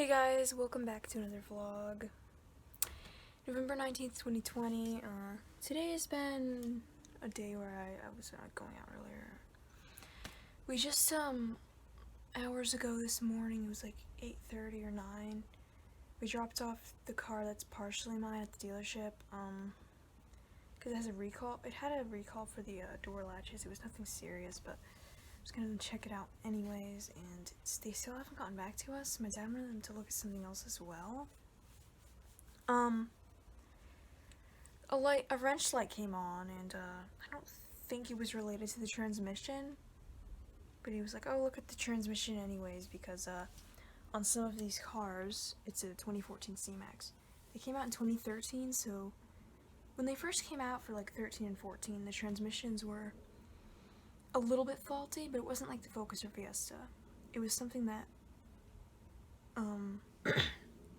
Hey guys, welcome back to another vlog. November 19th, 2020. Today has been a day where I was going out earlier. We just, hours ago this morning, it was like 8:30 or 9. We dropped off the car that's partially mine at the dealership, because it has a recall. It had a recall for the door latches. It was nothing serious, but I was gonna check it out anyways, and they still haven't gotten back to us. My dad wanted them to look at something else as well. A wrench light came on, and I don't think it was related to the transmission, but he was like, oh, look at the transmission anyways, because on some of these cars, it's a 2014 C-Max. They came out in 2013, so when they first came out for like 13 and 14, the transmissions were a little bit faulty, but it wasn't like the Focus or Fiesta. It was something that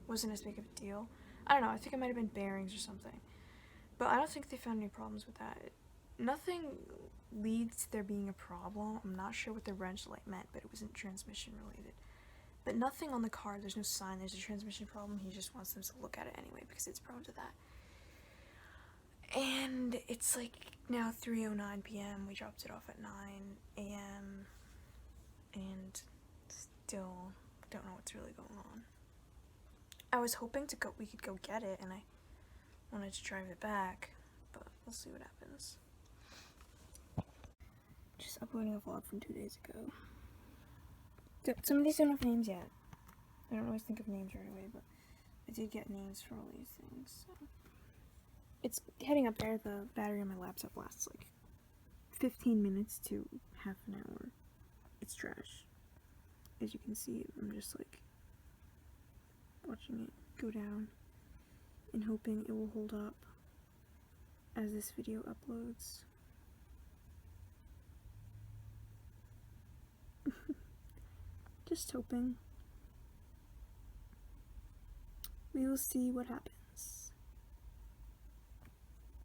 wasn't as big of a deal. I don't know, I think it might have been bearings or something. But I don't think they found any problems with that. Nothing leads to there being a problem. I'm not sure what the wrench light meant, but it wasn't transmission related. But nothing on the car, there's no sign there's a transmission problem. He just wants them to look at it anyway because it's prone to that. And it's like now 3:09 p.m. We dropped it off at 9 a.m. and still don't know what's really going on. I was hoping we could go get it, and I wanted to drive it back, but we'll see what happens. Just uploading a vlog from 2 days ago. Some of these don't have names yet. I don't always think of names right away, but I did get names for all these things, so. It's heading up there. The battery on my laptop lasts like 15 minutes to half an hour. It's trash. As you can see, I'm just like watching it go down and hoping it will hold up as this video uploads. Just hoping. We will see what happens.